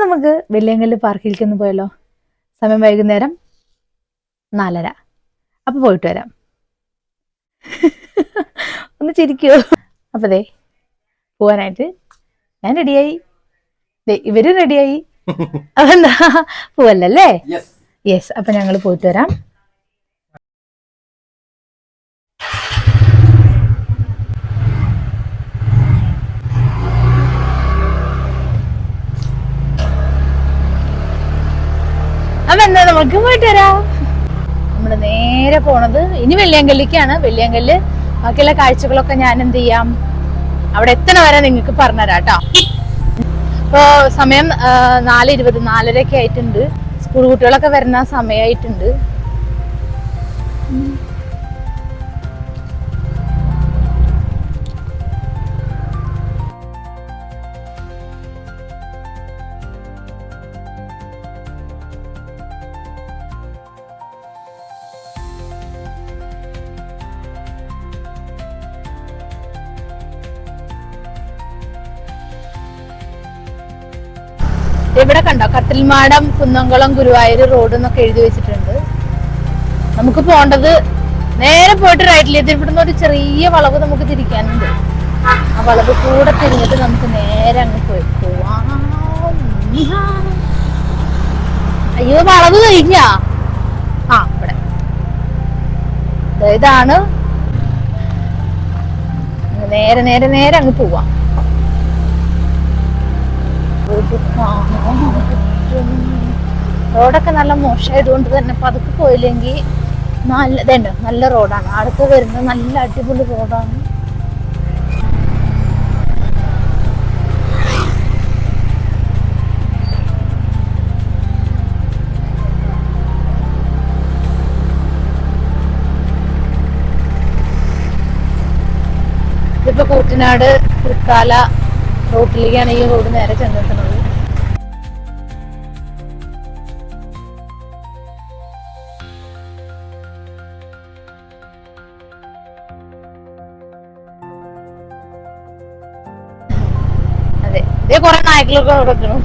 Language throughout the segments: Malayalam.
നമുക്ക് വെള്ളിയങ്കല്ല് പാർക്കിലേക്ക് ഒന്ന് പോയല്ലോ. സമയം വൈകുന്നേരം 4:30. അപ്പൊ പോയിട്ട് വരാം. ഒന്ന് ചിരിക്കോ? അപ്പൊ ദേ പോവാനായിട്ട് ഞാൻ റെഡിയായി, ഇവരും റെഡിയായി. അതെന്താ പോവല്ലേ? യെസ്. അപ്പൊ ഞങ്ങൾ പോയിട്ട് വരാം. അപ്പൊ എന്താ നമുക്ക് പോയിട്ട് വരാം. നമ്മള് നേരെ പോണത് ഇനി വെള്ളിയങ്കല്ലിക്കാണ്. വെള്ളിയങ്കല്ല് ബാക്കിയുള്ള കാഴ്ചകളൊക്കെ ഞാൻ എന്ത് ചെയ്യാം, അവിടെ എത്തണ വരെ നിങ്ങൾക്ക് പറഞ്ഞുതരാം കേട്ടോ. ഇപ്പൊ സമയം 4:20, 4:30 ആയിട്ടുണ്ട്. സ്കൂൾ കുട്ടികളൊക്കെ വരുന്ന സമയമായിട്ടുണ്ട്. ഇവിടെ കണ്ടോ, കട്ടിൽമാടം, കുന്നംകുളം, ഗുരുവായൂർ റോഡ് എന്നൊക്കെ എഴുതി വെച്ചിട്ടുണ്ട്. നമുക്ക് പോണ്ടത് നേരെ പോയിട്ട് റൈറ്റിലേക്ക്. ഇവിടുന്ന് ഒരു ചെറിയ വളവ് നമുക്ക് തിരിക്കാനുണ്ട്. ആ വളവ് കൂടെ തിരിഞ്ഞിട്ട് നമുക്ക് നേരെ അങ്ങ് പോവാം. അയ്യോ, വളവ് കഴിഞ്ഞാ? ആ, ഇവിടെ ഇതാണ്. നേരെ നേരെ നേരെ അങ്ങ് പോവാം. റോഡൊക്കെ നല്ല മോശമായതുകൊണ്ട് തന്നെ പതുക്കെ പോയില്ലെങ്കിൽ നല്ല റോഡാണ്. അടുത്ത് വരുന്നത് നല്ല അടിപൊളി റോഡാണ്. ഇതിപ്പോ കൂറ്റനാട് തൃക്കാല റോട്ടിലേക്കാണ് ഈ റോഡ് നേരെ ചെന്നെത്തുന്നത്. അതെ, ഇതേ കുറെ നായ്ക്കളൊക്കെ കിടക്കണം.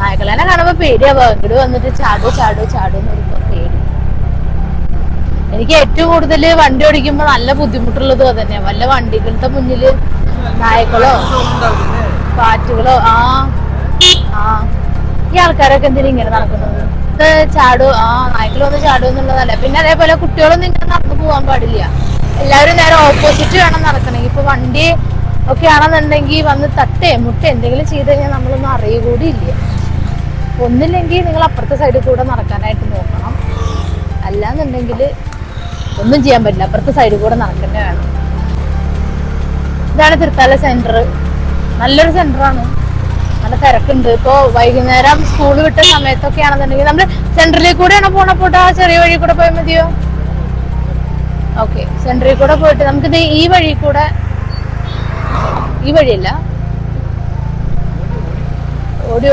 നായ്ക്കളെ കാണുമ്പോ പേടിയാവോ, ഇങ്ങോട്ട് വന്നിട്ട് ചാടു ചാടു ചാടു എന്ന് പറയുമ്പോ പേടി. എനിക്ക് ഏറ്റവും കൂടുതൽ വണ്ടി ഓടിക്കുമ്പോ നല്ല ബുദ്ധിമുട്ടുള്ളത് അതന്നെ. വല്ല വണ്ടികളുടെ മുന്നില് നായ്ക്കളോ കാറ്റുകളോ ഈ ആൾക്കാരൊക്കെ എന്തിനാ ഇങ്ങനെ നടക്കുന്നത്? ചാടു, നായ്ക്കൾ വന്ന് ചാടും എന്നുള്ളതല്ല. പിന്നെ അതേപോലെ കുട്ടികളൊന്നും ഇങ്ങനെ നടന്നു പോകാൻ പാടില്ല. എല്ലാവരും നേരെ ഓപ്പോസിറ്റ് വേണം നടക്കണമെങ്കിൽ. ഇപ്പൊ വണ്ടി ഒക്കെ ആണെന്നുണ്ടെങ്കിൽ വന്ന് തട്ടേ മുട്ടേ എന്തെങ്കിലും ചെയ്ത് കഴിഞ്ഞാൽ നമ്മളൊന്നും അറിയുകൂടി ഇല്ല. ഒന്നില്ലെങ്കിൽ നിങ്ങൾ അപ്പുറത്തെ സൈഡിൽ കൂടെ നടക്കാനായിട്ട് നോക്കണം. അല്ലാന്നുണ്ടെങ്കിൽ ഒന്നും ചെയ്യാൻ പറ്റില്ല, അപ്പുറത്തെ സൈഡിൽ കൂടെ നടക്കേണ്ട വേണം. ഇതാണ് തൃത്താല സെന്റർ. നല്ലൊരു സെന്ററാണ്, നല്ല തിരക്കുണ്ട്. ഇപ്പൊ വൈകുന്നേരം സ്കൂൾ വിട്ട സമയത്തൊക്കെ ആണെന്നുണ്ടെങ്കിൽ നമ്മള് സെന്ററിൽ കൂടെയാണോ പോണപ്പോട്ട് ആ ചെറിയ വഴി കൂടെ പോയാൽ മതിയോ? ഓക്കെ, സെന്ററിൽ കൂടെ പോയിട്ട് നമുക്കിത് ഈ വഴി കൂടെ, ഈ വഴിയല്ല,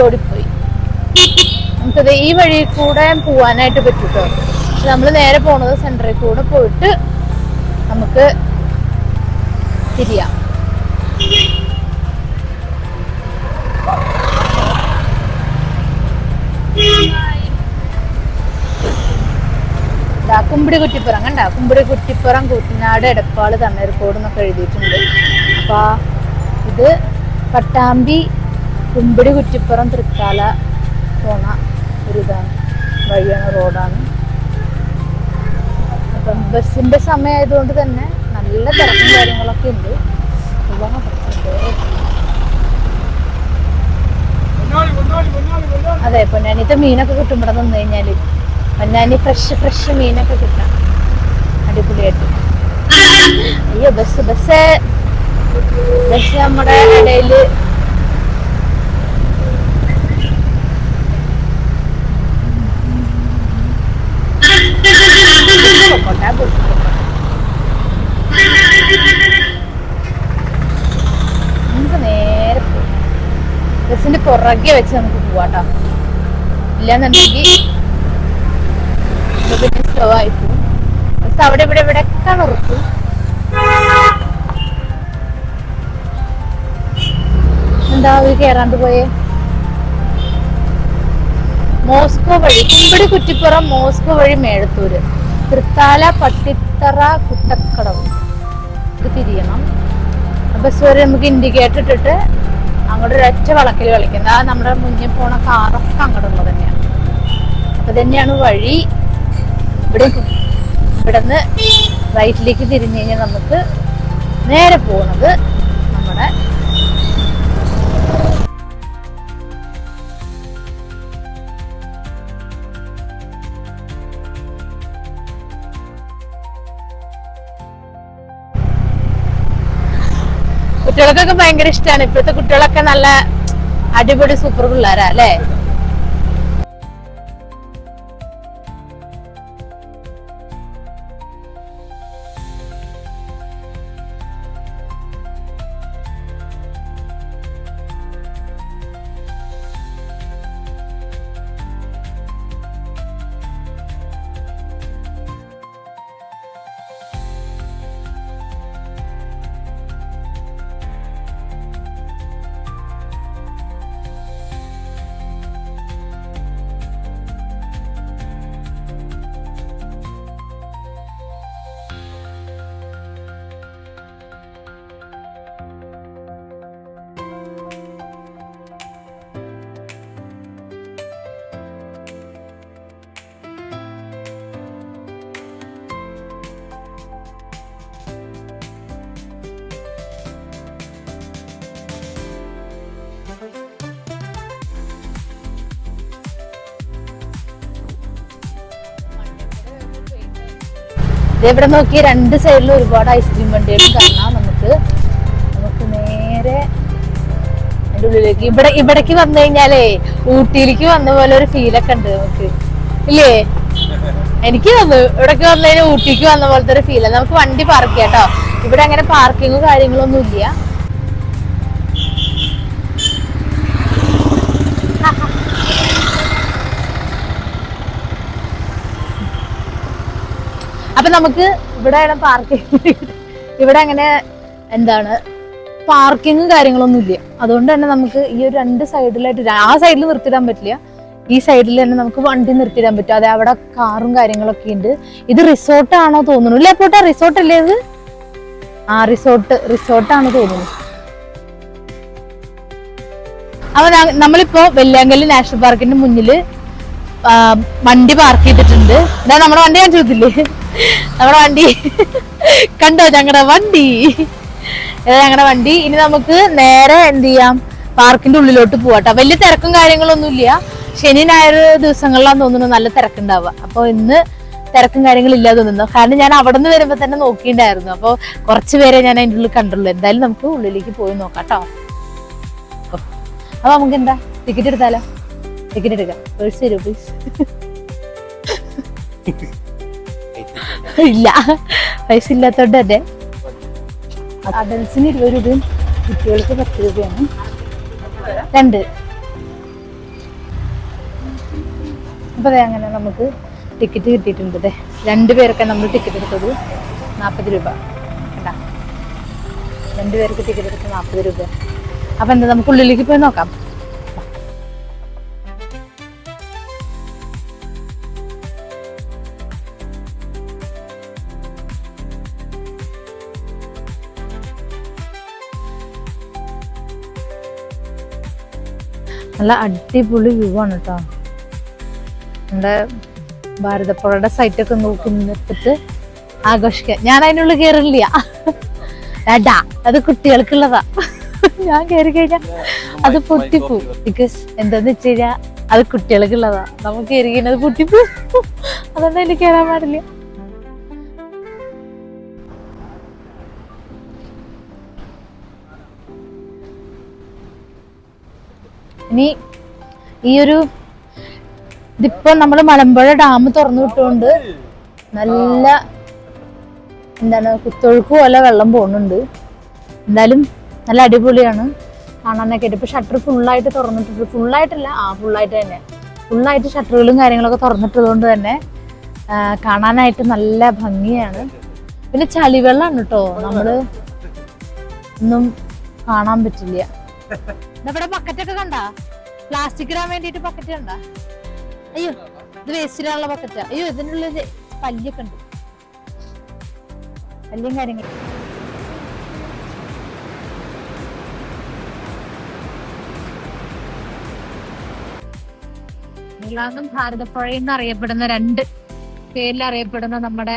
ഓടിപ്പോയി നമുക്കിത് ഈ വഴി കൂടെ പോവാനായിട്ട് പറ്റൂട്ടോ. പക്ഷെ നമ്മൾ നേരെ പോണത് സെന്ററിൽ കൂടെ പോയിട്ട് നമുക്ക് തിരിയാം. കുമ്പിടി കുറ്റിപ്പുറം കണ്ട, കുമ്പിടി കുറ്റിപ്പുറം, കൂറ്റനാട്, എടപ്പാള്, തണ്ണീർക്കോട് എന്നൊക്കെ എഴുതിയിട്ടുണ്ട്. അപ്പൊ ഇത് പട്ടാമ്പി, കുമ്പിടി കുറ്റിപ്പുറം, തൃക്കാല പോണ ഒരു ഇതാണ്, വഴിയാണ്, റോഡാണ്. അപ്പം ബസ്സിന്റെ സമയമായതുകൊണ്ട് തന്നെ നല്ല തിരക്കും കാര്യങ്ങളൊക്കെ ഉണ്ട്. അതെ, പൊന്നാനിത്തെ മീനൊക്കെ കിട്ടും ഇവിടെ നിന്ന് കഴിഞ്ഞാല്. പൊന്നാനി ഫ്രഷ് മീനൊക്കെ കിട്ടാം അടിപൊളിയായിട്ട്. അയ്യോ, ബസ് നമ്മുടെ ഇടയില് നമുക്ക് നേരെ പോകും. ബസ്സിന്റെ പുറകെ വെച്ച് നമുക്ക് പോവാട്ടോ. ഇല്ലാന്നുണ്ടെങ്കിൽ പിന്നെ സ്ലോ ആയി പോകും. ബസ് അവിടെ ഇവിടെ ഒക്കെ നിർത്തും. എന്താ കേറാണ്ട് പോയേ? മോസ്കോ വഴി കുമ്പിടി കുറ്റിപ്പുറം മോസ്കോ വഴി മേഴത്തൂര് തൃത്താല പട്ടിത്തറ കുട്ടക്കടവ് ഇത് തിരിയണം. ബസ് വരെ നമുക്ക് ഇൻഡിക്കേറ്റർ ഇട്ടിട്ട് അങ്ങോട്ട് ഒരൊറ്റ വളക്കിൽ കളിക്കുന്നത്. ആ നമ്മുടെ മുന്നിൽ പോണ കാറൊക്കെ അങ്ങോട്ടുള്ളത് തന്നെയാണ്. അപ്പൊ തന്നെയാണ് വഴി. ഇവിടുന്ന് റൈറ്റിലേക്ക് തിരിഞ്ഞു കഴിഞ്ഞാൽ നമുക്ക് നേരെ പോകുന്നത് നമ്മുടെ കുട്ടികൾക്കൊക്കെ ഭയങ്കര ഇഷ്ടമാണ്. ഇപ്പോഴത്തെ കുട്ടികളൊക്കെ നല്ല അടിപൊളി സൂപ്പർ പിള്ളേരാ അല്ലേ? ഇവിടെ നോക്കി രണ്ട് സൈഡിലും ഒരുപാട് ഐസ്ക്രീം വണ്ടികളും കാണാം. നമുക്ക് നേരെ അതിന്റെ ഉള്ളിലേക്ക് ഇവിടേക്ക് വന്നു കഴിഞ്ഞാലേ ഊട്ടിയിലേക്ക് വന്ന പോലെ ഒരു ഫീലൊക്കെ ഉണ്ട് നമുക്ക്, ഇല്ലേ? എനിക്ക് തോന്നുന്നു ഇവിടേക്ക് വന്നു കഴിഞ്ഞാൽ ഊട്ടിക്ക് വന്ന പോലത്തെ ഒരു ഫീലാണ്. നമുക്ക് വണ്ടി പാർക്ക് ചെയ്യാം കേട്ടോ. ഇവിടെ അങ്ങനെ പാർക്കിങ്ങോ കാര്യങ്ങളൊന്നും ഇല്ല. അപ്പൊ നമുക്ക് ഇവിടെ ഇവിടെ അങ്ങനെ എന്താണ് പാർക്കിങ്ങും കാര്യങ്ങളൊന്നും ഇല്ല. അതുകൊണ്ട് തന്നെ നമുക്ക് ഈ ഒരു രണ്ട് സൈഡിലായിട്ട്, ആ സൈഡിൽ നിർത്തിയിടാൻ പറ്റില്ല, ഈ സൈഡിൽ തന്നെ നമുക്ക് വണ്ടി നിർത്തിയിടാൻ പറ്റും. അതെ, അവിടെ കാറും കാര്യങ്ങളൊക്കെ ഉണ്ട്. ഇത് റിസോർട്ടാണോ തോന്നുന്നു, ഇല്ല പോട്ടെ, റിസോർട്ട് അല്ലേ ഇത്? ആ റിസോർട്ടാണ് തോന്നുന്നു. അപ്പൊ നമ്മളിപ്പോ വെള്ളിയാങ്കല്ല് നാഷണൽ പാർക്കിന്റെ മുന്നില് വണ്ടി പാർക്ക് ചെയ്തിട്ടുണ്ട്. ഇതാ നമ്മുടെ വണ്ടി ഞാൻ ചോദിച്ചില്ലേ, നമ്മുടെ വണ്ടി കണ്ടോ? ഞങ്ങളുടെ വണ്ടി ഇനി നമുക്ക് നേരെ എന്ത് ചെയ്യാം, പാർക്കിന്റെ ഉള്ളിലോട്ട് പോവാട്ടോ. വലിയ തിരക്കും കാര്യങ്ങളൊന്നും ഇല്ല. ശനി ഞായർ ദിവസങ്ങളിലാന്ന് തോന്നുന്നു നല്ല തിരക്കുണ്ടാവുക. അപ്പൊ ഇന്ന് തിരക്കും കാര്യങ്ങളും ഇല്ലാതെ തോന്നുന്നു. കാരണം ഞാൻ അവിടെ നിന്ന് വരുമ്പോ തന്നെ നോക്കിയിട്ടുണ്ടായിരുന്നു. അപ്പൊ കുറച്ച് പേരെ ഞാൻ അതിൻ്റെ ഉള്ളിൽ കണ്ടുള്ളൂ. എന്തായാലും നമുക്ക് ഉള്ളിലേക്ക് പോയി നോക്കാം കേട്ടോ. അപ്പൊ നമുക്ക് എന്താ ടിക്കറ്റ് എടുത്താലോ? ടിക്കറ്റ് എടുക്കാം. പേഴ്സ് തരൂ പ്ലീസ്. ഇല്ല, പൈസ ഇല്ലാത്തോണ്ട് തന്നെ. അഡൽസിന് 20 രൂപയും കുട്ടികൾക്ക് 10 രൂപയാണ്. രണ്ട്. അപ്പൊ അതെ, അങ്ങനെ നമുക്ക് ടിക്കറ്റ് കിട്ടിയിട്ടുണ്ട്. അതെ, 2 പേരൊക്കെ നമ്മൾ ടിക്കറ്റ് എടുത്തത് 40 രൂപ. കേട്ടാ, 2 പേർക്ക് ടിക്കറ്റ് എടുത്തത് 40 രൂപ. അപ്പൊ എന്താ, നമുക്ക് ഉള്ളിലേക്ക് പോയി നോക്കാം. നല്ല അടിപൊളി വ്യൂ ആണ് കേട്ടോ. നമ്മുടെ ഭാരതപ്പുഴയുടെ സൈറ്റൊക്കെ നോക്കി നിന്നിട്ട് ആഘോഷിക്കാൻ. ഞാൻ അതിനുള്ളിൽ കയറില്ല, അത് കുട്ടികൾക്കുള്ളതാ. ഞാൻ കയറി കഴിഞ്ഞാൽ അത് പൊട്ടിപ്പോവും. ബിക്കോസ് എന്താന്ന് വെച്ച് കഴിഞ്ഞാൽ അത് കുട്ടികൾക്കുള്ളതാ. നമുക്ക് കയറി കഴിഞ്ഞാൽ അത് പൊട്ടിപ്പോവും. അതുകൊണ്ട് എനിക്ക് കയറാൻ പാടില്ല. ഇനി ഇതിപ്പോ നമ്മള് മലമ്പുഴ ഡാം തുറന്നു വിട്ടുകൊണ്ട് നല്ല എന്താണ് കുത്തൊഴുക്ക് പോലെ വെള്ളം പോകുന്നുണ്ട്. എന്തായാലും നല്ല അടിപൊളിയാണ് കാണാനൊക്കെ. ഇപ്പൊ ഷട്ടർ ഫുള്ളായിട്ട് തുറന്നിട്ടുണ്ട്. ഫുള്ളായിട്ടില്ല, ഫുള്ളായിട്ട് ഷട്ടറുകളും കാര്യങ്ങളൊക്കെ തുറന്നിട്ടതുകൊണ്ട് തന്നെ കാണാനായിട്ട് നല്ല ഭംഗിയാണ്. പിന്നെ ചളിവെള്ളമാണ് കേട്ടോ, നമ്മള് ഒന്നും കാണാൻ പറ്റില്ല. ഇവിടെ ബക്കറ്റൊക്കെ കണ്ടാ, പ്ലാസ്റ്റിക് ഇടാൻ വേണ്ടിട്ട് ബക്കറ്റ് കണ്ടാ. അയ്യോ ഇത് വേസ്റ്റ് ഇടാനുള്ള ബക്കറ്റാ. അയ്യോ ഇതിനുള്ളിൽ പല്ലിയൊക്കെ ഉണ്ട്, പല്ലിയും കാര്യങ്ങളും. നീളാങ്കം ഭാരതപ്പുഴ എന്നറിയപ്പെടുന്ന രണ്ട് പേരിൽ അറിയപ്പെടുന്ന നമ്മുടെ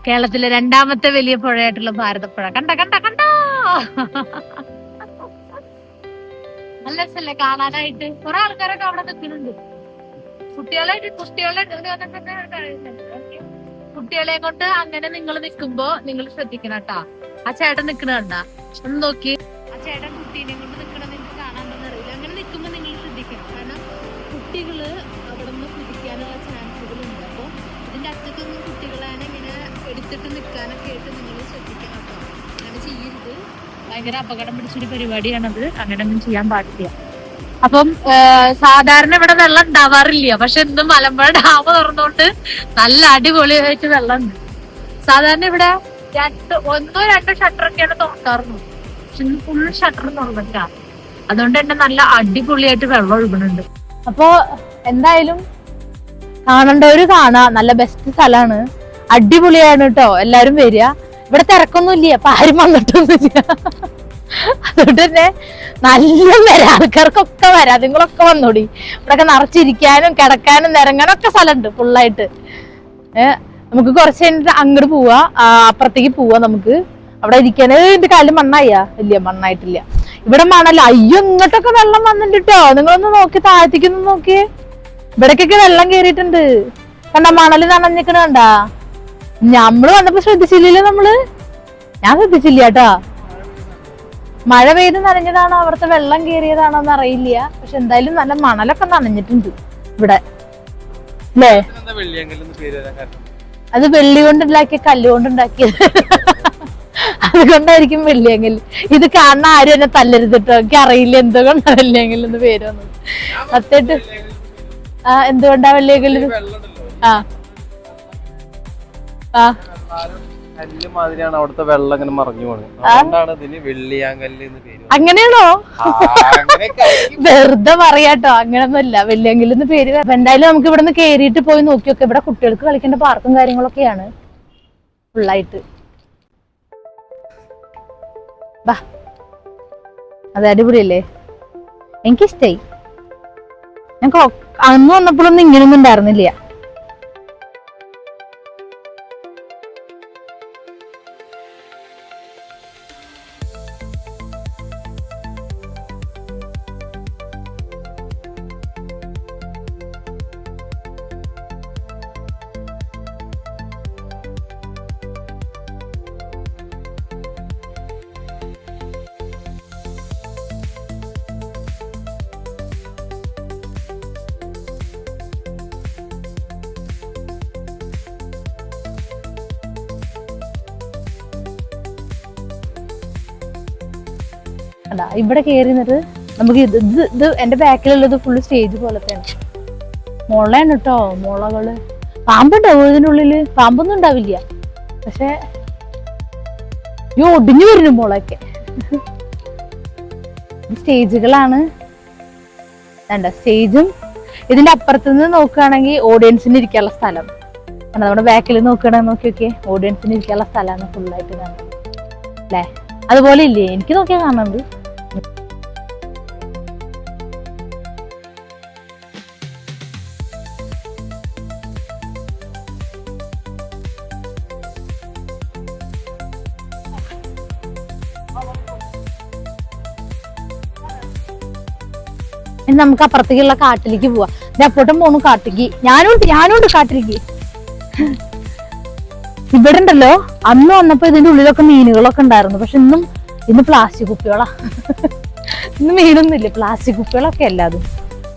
കേരളത്തിലെ രണ്ടാമത്തെ വലിയ പുഴയായിട്ടുള്ള ഭാരതപ്പുഴ. കണ്ട കണ്ട കണ്ടോ, നല്ല രസല്ലേ കാണാനായിട്ട്. കുറെ ആൾക്കാരൊക്കെ അവിടെ നിൽക്കുന്നുണ്ട്. കുട്ടികളെ കൊണ്ട് അങ്ങനെ നിങ്ങൾ നിൽക്കുമ്പോ നിങ്ങൾ ശ്രദ്ധിക്കണം കേട്ടാ. ആ ചേട്ടൻ നിക്കണ കണ്ടാ, ഒന്ന് നോക്കി. ആ ചേട്ടൻ കുട്ടീനെ കൊണ്ട് നിക്കണ നിങ്ങൾക്ക് കാണാണ്ടെന്ന് അറിയില്ല. അങ്ങനെ നിൽക്കുമ്പോ നിങ്ങൾ ശ്രദ്ധിക്കണം, കാരണം കുട്ടികള് അവിടെ നിന്ന് കുതിക്കാനുള്ള ചാൻസുകളുണ്ട്. അപ്പൊ ഇതിന്റെ അറ്റത്തൊന്നും കുട്ടികളെ ഇങ്ങനെ എടുത്തിട്ട് നിൽക്കാനൊക്കെ ആയിട്ട് നിങ്ങൾ ശ്രദ്ധിക്കണം കേട്ടോ. അങ്ങനെ ചെയ്യരുത്, ഭയങ്കര അപകടം പിടിച്ചൊരു പരിപാടിയാണത്. അങ്ങനെയൊന്നും ചെയ്യാൻ പാടില്ല. അപ്പം സാധാരണ ഇവിടെ വെള്ളം ഉണ്ടാവാറില്ല, പക്ഷെ ഇന്ന് മലമ്പുഴ ഡാം തുറന്നുകൊണ്ട് നല്ല അടിപൊളിയായിട്ട് വെള്ളം ഉണ്ട്. സാധാരണ ഇവിടെ ഒന്നോ രണ്ടോ ഷട്ടറൊക്കെയാണ് തുറക്കാറുള്ളത്, പക്ഷെ ഇന്ന് ഫുൾ ഷട്ടർ തുറന്നിട്ടാ. അതുകൊണ്ട് തന്നെ നല്ല അടിപൊളിയായിട്ട് വെള്ളം ഒഴുകുന്നുണ്ട്. അപ്പൊ എന്തായാലും കാണേണ്ടവര് കാണാ, നല്ല ബെസ്റ്റ് സ്ഥലമാണ്, അടിപൊളിയാണ് കേട്ടോ. എല്ലാരും വരിക. ഇവിടെ തിരക്കൊന്നും ഇല്ല, അപ്പൊ ആരും വന്നിട്ടൊന്നുമില്ല. അതുകൊണ്ട് തന്നെ നല്ല വരാം, ആൾക്കാർക്കൊക്കെ വരാം. നിങ്ങളൊക്കെ വന്നോടി. ഇവിടെയൊക്കെ നിറച്ചിരിക്കാനും കിടക്കാനും നിരങ്ങാനും ഒക്കെ സ്ഥലമുണ്ട് ഫുള്ളായിട്ട്. നമുക്ക് കുറച്ച് കഴിഞ്ഞിട്ട് അങ്ങോട്ട് പോവാ, അപ്പുറത്തേക്ക് പോവാ. നമുക്ക് അവിടെ ഇരിക്കാൻ. എന്റെ കാലിൽ മണ്ണായാ? ഇല്ല, മണ്ണായിട്ടില്ല. ഇവിടെ മണല്ല. അയ്യോ ഇങ്ങോട്ടൊക്കെ വെള്ളം വന്നിട്ടുണ്ട് കേട്ടോ. നിങ്ങളൊന്ന് നോക്കി, താഴത്തേക്കൊന്ന് നോക്കിയേ. ഇവിടേക്കൊക്കെ വെള്ളം കേറിയിട്ടുണ്ട്. കണ്ട മണല് നനഞ്ഞിക്കണ കണ്ടാ. നമ്മള് വന്നപ്പോ ശ്രദ്ധിച്ചില്ലല്ലോ നമ്മള്. ഞാൻ ശ്രദ്ധിച്ചില്ല കേട്ടാ. മഴ പെയ്ത് നനഞ്ഞതാണോ അവിടുത്തെ വെള്ളം കയറിയതാണോ എന്ന് അറിയില്ല. പക്ഷെ എന്തായാലും നല്ല മണലൊക്കെ നനഞ്ഞിട്ടുണ്ട് ഇവിടെ അല്ലേ. അത് വെള്ളി കൊണ്ടുണ്ടാക്കിയ കല്ലുകൊണ്ടുണ്ടാക്കിയത്. അതുകൊണ്ടായിരിക്കും വെള്ളിയങ്കൽ. ഇത് കാണുന്ന ആരും എന്നെ തല്ലരുത് കേട്ടോ. എനിക്ക് അറിയില്ല എന്തുകൊണ്ടാണ് വെള്ളിയങ്കൽ എന്ന് പേര് വന്നത്. സത്യമായിട്ട് എന്തുകൊണ്ടാ വെള്ളിയങ്കൽ? മാതിരിയാണ് അവിടുത്തെ വെള്ളം ഇങ്ങനെ മറിഞ്ഞു പോകുന്നത്. അതുകൊണ്ടാണ് ഇതിന് വെള്ളിയാങ്കല്ല് എന്ന് പേര്. അങ്ങനെയാണോ? വെറുതെ പറയാട്ടോ, അങ്ങനൊന്നുമില്ല. വെള്ളിയാങ്കല്ല് എന്ന് പേര്. എന്തായാലും നമുക്ക് ഇവിടെ നിന്ന് കേറിയിട്ട് പോയി നോക്കി നോക്കാം. ഇവിടെ കുട്ടികൾക്ക് കളിക്കേണ്ട പാർക്കും കാര്യങ്ങളൊക്കെയാണ് ഫുള്ളായിട്ട്. ബാ, അത് അടിപൊളിയല്ലേ, എനിക്കിഷ്ടായി. ഞങ്ങൾക്ക് അന്ന് വന്നപ്പോഴൊന്നും ഇങ്ങനൊന്നും ഉണ്ടായിരുന്നില്ല. അതാ ഇവിടെ കയറി നിന്നിട്ട് നമുക്ക് ഇത് എന്റെ ബാക്കിലുള്ളത് ഫുള്ള് സ്റ്റേജ് പോലത്തെയാണ്. മുളയാണ് കേട്ടോ, മുളകള്. പാമ്പുണ്ടാവും ഇതിന്റെ ഉള്ളില്? പാമ്പൊന്നും ഉണ്ടാവില്ല, പക്ഷെ ഒടിഞ്ഞു വരുന്നു മുളയൊക്കെ. സ്റ്റേജുകളാണ്. സ്റ്റേജും ഇതിന്റെ അപ്പുറത്തുനിന്ന് നോക്കുകയാണെങ്കിൽ ഓഡിയൻസിന് ഇരിക്കാനുള്ള സ്ഥലം. നമ്മുടെ ബാക്കിൽ നോക്കുകയാണെങ്കിൽ നോക്കിയൊക്കെ ഓഡിയൻസിന് ഇരിക്കാനുള്ള സ്ഥലമാണ് ഫുള്ളായിട്ട് കാണുന്നത് അല്ലേ. അതുപോലെ ഇല്ലേ, എനിക്ക് നോക്കിയാൽ കാണുന്നുണ്ട്. നമുക്ക് അപ്പുറത്തേക്കുള്ള കാട്ടിലേക്ക് പോവാ. അപ്പോട്ടും പോണു കാട്ടിലേക്ക്. ഞാനുണ്ട് കാട്ടിലേക്ക്. ഇവിടെ ഉണ്ടല്ലോ, അന്ന് വന്നപ്പോ ഇതിന്റെ ഉള്ളിലൊക്കെ മീനുകളൊക്കെ ഉണ്ടായിരുന്നു. പക്ഷെ ഇന്ന് പ്ലാസ്റ്റിക് കുപ്പികളാ. ഇന്ന് മീനൊന്നുമില്ല, പ്ലാസ്റ്റിക് കുപ്പികളൊക്കെ അല്ലാതും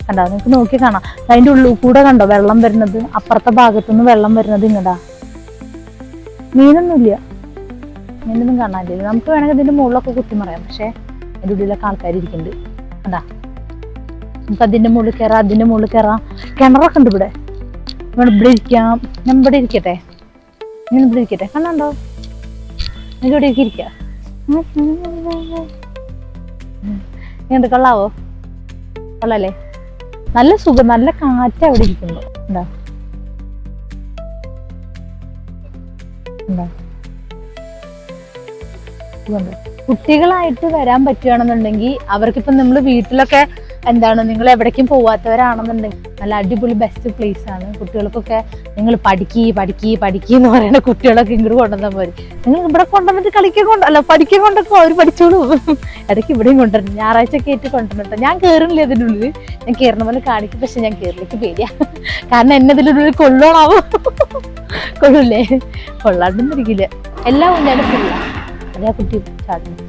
കണ്ടോ. നിങ്ങൾക്ക് നോക്കി കാണാം. അതിന്റെ ഉള്ളിൽ കൂടെ കണ്ടോ വെള്ളം വരുന്നത്, അപ്പുറത്തെ ഭാഗത്തുനിന്ന് വെള്ളം വരുന്നത് ഇങ്ങടാ. മീനൊന്നുമില്ല, മീനൊന്നും കാണാനില്ല. നമുക്ക് വേണമെങ്കിൽ ഇതിന്റെ മുകളിലൊക്കെ കുത്തി മറിയാം, പക്ഷെ അതിന്റെ ഉള്ളിലൊക്കെ ആൾക്കാർ ഇരിക്കുന്നുണ്ട് കണ്ടാ. നമുക്ക് അതിന്റെ മുകളിൽ കയറാം, അതിന്റെ മുകളിൽ കയറാം. കിണറൊക്കെ ഉണ്ട് ഇവിടെ. ഇവിടെ ഇരിക്കാം. ഞാൻ ഇവിടെ ഇരിക്കട്ടെ, ഞാൻ ഇവിടെ ഇരിക്കട്ടെ. കണ്ടോ, എനിക്ക് ഇവിടെ ഇരിക്കാം. ഇങ്ങോട്ട് കൊള്ളാവോ? കൊള്ളാല്ലേ? നല്ല സുഖം, നല്ല കാറ്റ് അവിടെ ഇരിക്കുമ്പോ. എന്താ എന്താ കുട്ടികളായിട്ട് വരാൻ പറ്റുകയാണെന്നുണ്ടെങ്കിൽ അവർക്കിപ്പം നമ്മൾ വീട്ടിലൊക്കെ എന്താണ് നിങ്ങൾ എവിടേക്കും പോവാത്തവരാണെന്നുണ്ടെങ്കിൽ നല്ല അടിപൊളി ബെസ്റ്റ് പ്ലേസ് ആണ്. കുട്ടികൾക്കൊക്കെ നിങ്ങൾ പഠിക്കുക എന്ന് പറയുന്ന കുട്ടികളൊക്കെ ഇങ്ങോട്ട് കൊണ്ടുവന്നാൽ മതി. നിങ്ങൾ ഇവിടെ കൊണ്ടുവന്നിട്ട് പഠിക്കാൻ കൊണ്ടൊക്കെ അവർ പഠിച്ചോളൂ. ഇടയ്ക്ക് ഇവിടെയും കൊണ്ടുവരണം, ഞായറാഴ്ച ഒക്കെ ആയിട്ട് കൊണ്ടുവന്നിട്ട്. ഞാൻ കയറുന്നില്ല ഇതിൻ്റെ ഉള്ളിൽ, ഞാൻ കയറുന്ന പോലെ കാണിക്കും, പക്ഷെ ഞാൻ കയറിലേക്ക് പേടിയാ. കാരണം എന്നെ ഇതിനുള്ളിൽ കൊള്ളൂലേ? കൊള്ളാണ്ടൊന്നും ഇരിക്കില്ല. എല്ലാ ഊഞ്ഞാലും ഫുള്ളാ. അതേ കുട്ടി ചാടുന്നു.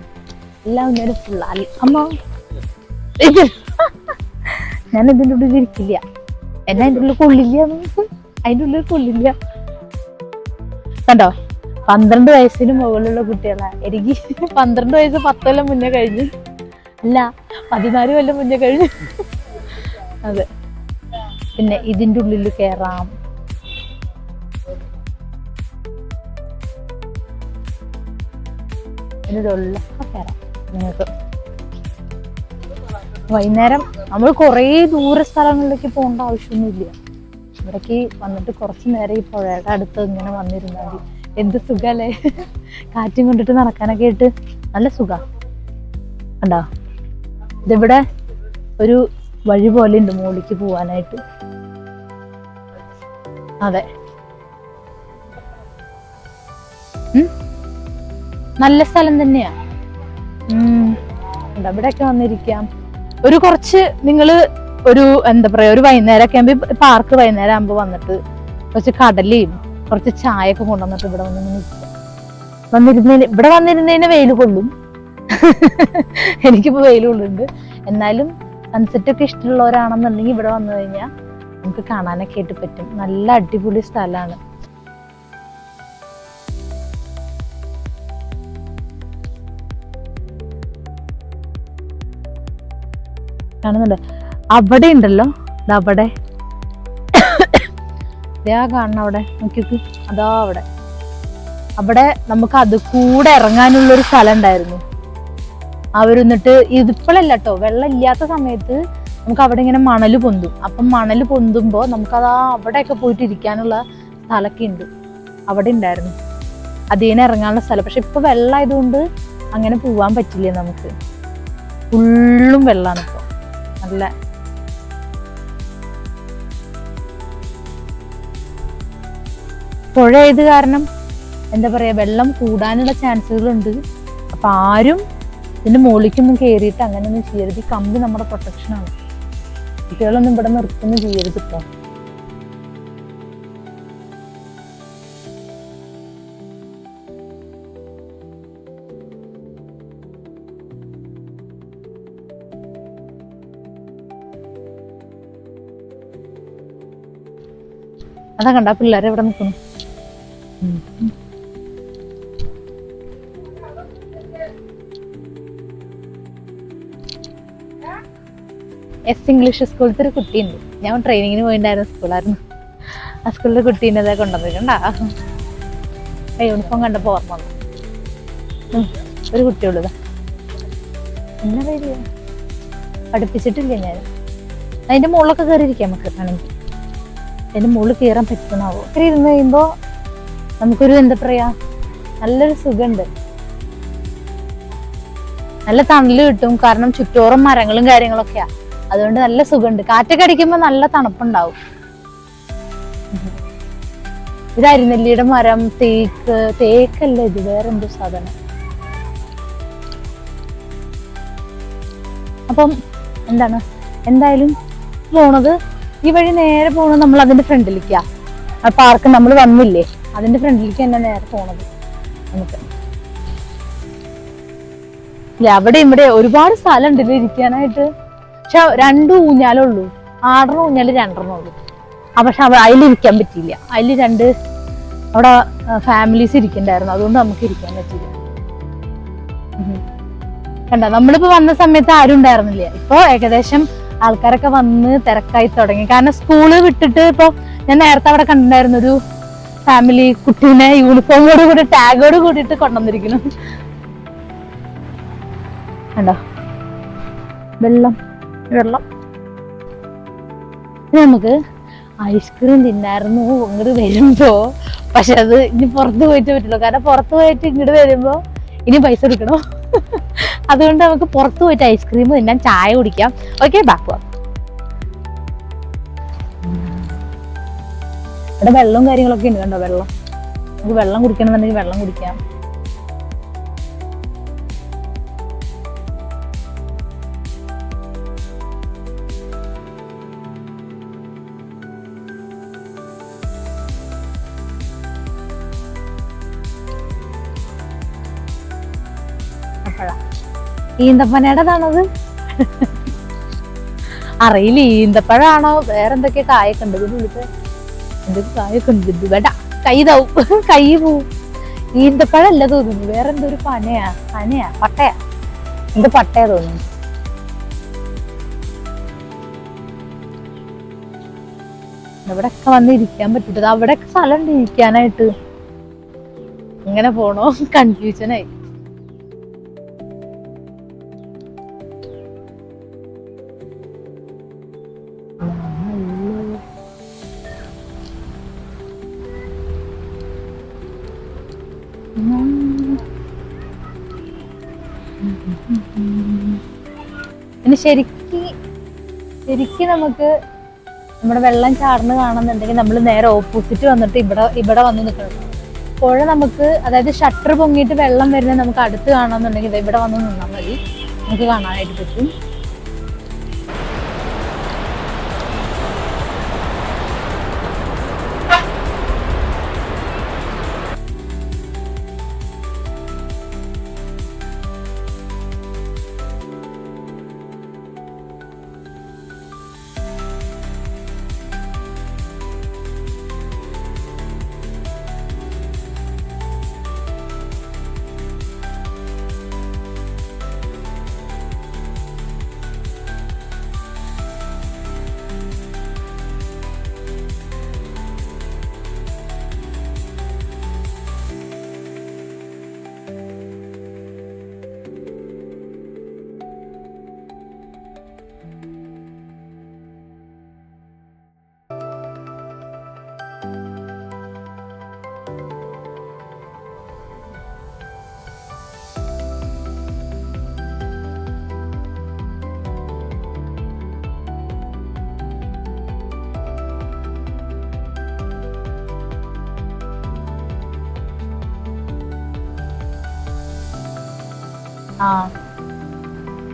എല്ലാ ഊഞ്ഞാലും ഫുള്ളാ. അമ്മ ഞാൻ ഇതിൻ്റെ ഉള്ളിൽ ഇരിക്കില്ല, എന്നെ അതിൻ്റെ ഉള്ളിൽ കൊള്ളില്ല, അതിൻ്റെ ഉള്ളിൽ കൊള്ളില്ല. കണ്ടോ, 12 വയസ്സിന് മുകളിലുള്ള കുട്ടികളാ. എനിക്ക് 12 വയസ്സ് 10 കൊല്ലം മുന്നേ കഴിഞ്ഞു, അല്ല 14 കൊല്ലം മുന്നേ കഴിഞ്ഞു. അതെ. പിന്നെ ഇതിൻ്റെ ഉള്ളിൽ കയറാം. ഇതിലൊക്കെ കയറാം നിങ്ങൾക്ക്. വൈകുന്നേരം നമ്മൾ കുറേ ദൂര സ്ഥലങ്ങളിലേക്ക് പോകേണ്ട ആവശ്യമൊന്നുമില്ല. ഇവിടേക്ക് വന്നിട്ട് കുറച്ച് നേരം ഈ പുഴയുടെ അടുത്ത് ഇങ്ങനെ വന്നിരുന്നാൽ മതി. എന്ത് സുഖല്ലേ, കാറ്റും കൊണ്ടിട്ട് നടക്കാനൊക്കെ ആയിട്ട് നല്ല സുഖാ. കണ്ടോ, ഇതിവിടെ ഒരു വഴി പോലെ ഉണ്ട് മുകളിലേക്ക് പോവാനായിട്ട്. അതെ, നല്ല സ്ഥലം തന്നെയാ. ഇവിടെയൊക്കെ വന്നിരിക്കാം. ഒരു കുറച്ച് നിങ്ങള് ഒരു എന്താ പറയാ, ഒരു വൈകുന്നേരം ഒക്കെ ആകുമ്പോ പാർക്ക് വൈകുന്നേരം ആകുമ്പോ വന്നിട്ട് കുറച്ച് കടലയും കുറച്ച് ചായയൊക്കെ കൊണ്ടുവന്നിട്ട് ഇവിടെ ഇവിടെ വന്നിരുന്നതിന് വെയിൽ കൊള്ളും. എനിക്കിപ്പോ വെയിൽ കൊള്ളുന്നുണ്ട്. എന്നാലും സൺസെറ്റ് ഒക്കെ ഇഷ്ടമുള്ളവരാണെന്നുണ്ടെങ്കിൽ ഇവിടെ വന്നു കഴിഞ്ഞാൽ നമുക്ക് കാണാനൊക്കെ ആയിട്ട് പറ്റും. നല്ല അടിപൊളി സ്ഥലമാണ്. കാണുന്നുണ്ട് അവിടെ ഉണ്ടല്ലോ, അവിടെ കാണണം, അവിടെ നോക്കിയോക്ക്, അതാ അവിടെ നമുക്ക് അത് കൂടെ ഇറങ്ങാനുള്ളൊരു സ്ഥലം ഉണ്ടായിരുന്നു. അവരെന്നിട്ട് ഇതിപ്പോഴല്ല കേട്ടോ, വെള്ളം ഇല്ലാത്ത സമയത്ത് നമുക്ക് അവിടെ ഇങ്ങനെ മണല് പൊന്തും. അപ്പം മണല് പൊന്തുമ്പോ നമുക്കതാ അവിടെയൊക്കെ പോയിട്ട് ഇരിക്കാനുള്ള സ്ഥലമൊക്കെ ഉണ്ട്. അവിടെ ഉണ്ടായിരുന്നു അതിന് ഇറങ്ങാനുള്ള സ്ഥലം. പക്ഷെ ഇപ്പൊ വെള്ളമായതുകൊണ്ട് അങ്ങനെ പോവാൻ പറ്റില്ല നമുക്ക്. ഫുള്ളും വെള്ളമാണ് ഇപ്പൊ. നല്ല പുഴയത് കാരണം എന്താ പറയാ, വെള്ളം കൂടാനുള്ള ചാൻസുകളുണ്ട്. അപ്പൊ ആരും ഇതിന്റെ മുകളിലേക്കൊന്നും കയറിയിട്ട് അങ്ങനെയൊന്നും ചെയ്യരുത്. ഈ കമ്പി നമ്മുടെ പ്രൊട്ടക്ഷനാണ്. കുട്ടികളൊന്നും ഇവിടെ നിർത്തുന്നു ചെയ്യരുത് ഇപ്പൊ. അതാ കണ്ട പിള്ളേരെ ഇവിടെ നിൽക്കുന്നു. എസ് ഇംഗ്ലീഷ് സ്കൂളിലത്തെ ഒരു കുട്ടിയുണ്ട്. ഞാൻ ട്രെയിനിങ്ങിന് പോയിണ്ടായിരുന്ന സ്കൂളായിരുന്നു. ആ സ്കൂളിലെ കുട്ടീനെ അതൊക്കെ കൊണ്ടുവന്നിട്ടുണ്ടാ. യൂണിഫോം കണ്ടപ്പോ ഓർമ്മ വന്നു. ഒരു കുട്ടിയുള്ളതാ. എന്നാ പേര് പഠിപ്പിച്ചിട്ടില്ല ഞാൻ. അതിന്റെ മുകളിലൊക്കെ കയറിയിരിക്കാം നമുക്ക് വേണമെങ്കിൽ. അതിന്റെ മുകളിൽ കയറാൻ പറ്റുന്നാവോ? കയറി ഇരുന്ന് കഴിയുമ്പോ നമുക്കൊരു എന്താ പറയാ, നല്ലൊരു സുഖമുണ്ട്. നല്ല തണല് കിട്ടും. കാരണം ചുറ്റോറും മരങ്ങളും കാര്യങ്ങളൊക്കെയാ. അതുകൊണ്ട് നല്ല സുഖമുണ്ട്. കാറ്റൊക്കെ അടിക്കുമ്പോ നല്ല തണുപ്പുണ്ടാവും. ഇത് അരിനെല്ലിയുടെ മരം, തേക്കല്ല ഇത്, വേറെന്തോ സാധനം. അപ്പം എന്താണ്, എന്തായാലും പോണത് ഈ വഴി നേരെ പോണത് നമ്മൾ അതിന്റെ ഫ്രണ്ടിലേക്കാ. ആ പാർക്ക് നമ്മൾ വന്നില്ലേ, അതിന്റെ ഫ്രണ്ടിലേക്ക് തന്നെ നേരെ പോണത് നമുക്ക്. അവിടെ ഇവിടെ ഒരുപാട് സ്ഥലം ഉണ്ടല്ലോ ഇരിക്കാനായിട്ട്. പക്ഷെ 2 ഊഞ്ഞാലുള്ളൂ. 6 ഊഞ്ഞാല് 2 ഉള്ളൂ. പക്ഷെ അതിലിരിക്കാൻ പറ്റിയില്ല. അതിൽ 2 അവിടെ ഫാമിലീസ് ഇരിക്കണ്ടായിരുന്നു. അതുകൊണ്ട് നമുക്ക് ഇരിക്കാൻ പറ്റില്ല. കണ്ട, നമ്മളിപ്പോ വന്ന സമയത്ത് ആരും ഉണ്ടായിരുന്നില്ല. ഇപ്പൊ ഏകദേശം ആൾക്കാരൊക്കെ വന്ന് തിരക്കായി തുടങ്ങി. കാരണം സ്കൂള് വിട്ടിട്ട് ഇപ്പൊ ഞാൻ നേരത്തെ അവിടെ കണ്ടിട്ടുണ്ടായിരുന്നു ഒരു ഫാമിലി കുട്ടീനെ യൂണിഫോമോട് കൂടി ടാഗോട് കൂടിയിട്ട് കൊണ്ടുവന്നിരിക്കുന്നു. കണ്ടോ, വെള്ളം നമുക്ക് ഐസ്ക്രീം തിന്നായിരുന്നു ഇങ്ങോട്ട് വരുമ്പോ. പക്ഷെ അത് ഇനി പുറത്ത് പോയിട്ട് പറ്റില്ല, കാരണം പുറത്ത് പോയിട്ട് ഇങ്ങോട്ട് വരുമ്പോ ഇനി പൈസ എടുക്കണം. അതുകൊണ്ട് നമുക്ക് പുറത്ത് പോയിട്ട് ഐസ്ക്രീം തിന്നാൻ, ചായ കുടിക്കാം. Okay, back. ഇവിടെ വെള്ളവും കാര്യങ്ങളൊക്കെ ഉണ്ട്, കണ്ടോ? വെള്ളം, നമുക്ക് വെള്ളം കുടിക്കണമെന്നുണ്ടെങ്കിൽ വെള്ളം കുടിക്കാം. ഈന്തപ്പനയുടേതാണത്, അറിയില്ല. ഈന്തപ്പഴാണോ വേറെന്തൊക്കെ കായൊക്കെ ഉണ്ട് ഇതിന്റെ, എന്തൊക്കെ കായൊക്കെ ഉണ്ട്. ഇത് വേണ്ട, കൈ താവും, കൈ പോവും. ഈന്തപ്പഴല്ല തോന്നുന്നു, വേറെന്തോ ഒരു പനയാ പട്ടയാ, എന്ത് പട്ടയാ തോന്നുന്നു. ഇവിടെയൊക്കെ വന്ന് ഇരിക്കാൻ പറ്റൂട്ടത്, അവിടെയൊക്കെ സ്ഥലം ഉണ്ട് ഇരിക്കാനായിട്ട്. ഇങ്ങനെ പോണോ, കൺഫ്യൂഷനായി. പിന്നെ ശരിക്ക് നമുക്ക് നമ്മുടെ വെള്ളം ചാടുന്ന കാണുന്നുണ്ടെങ്കിൽ നമ്മൾ നേരെ ഓപ്പോസിറ്റ് വന്നിട്ട് ഇവിടെ വന്ന് നിൽക്കണം. പുഴ നമുക്ക്, അതായത് ഷട്ടർ പൊങ്ങിയിട്ട് വെള്ളം വരുന്നത് നമുക്ക് അടുത്ത് കാണാന്നുണ്ടെങ്കിൽ ഇവിടെ വന്ന് നിന്നാൽ മതി, നമുക്ക് കാണാനായിട്ട് പറ്റും.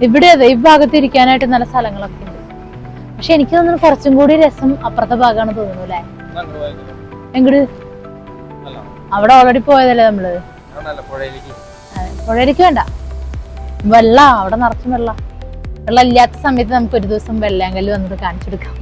ഇവിടെ അതെ, ഈ ഭാഗത്ത് ഇരിക്കാനായിട്ട് നല്ല സ്ഥലങ്ങളൊക്കെ ഉണ്ട്. പക്ഷെ എനിക്ക് തോന്നുന്നു കുറച്ചും കൂടി രസം അപ്പുറത്തെ ഭാഗമാണ് തോന്നുന്നു അല്ലേ? എങ്ങട്? അവിടെ ഓൾറെഡി പോയതല്ലേ നമ്മള്. പുഴയിലേക്ക് വേണ്ട, വെള്ളം അവിടെ നിറച്ചും വെള്ളം ഇല്ലാത്ത സമയത്ത് നമുക്ക് ഒരു ദിവസം വെള്ളാങ്കല്ല് വന്നിട്ട് കാണിച്ചെടുക്കാം.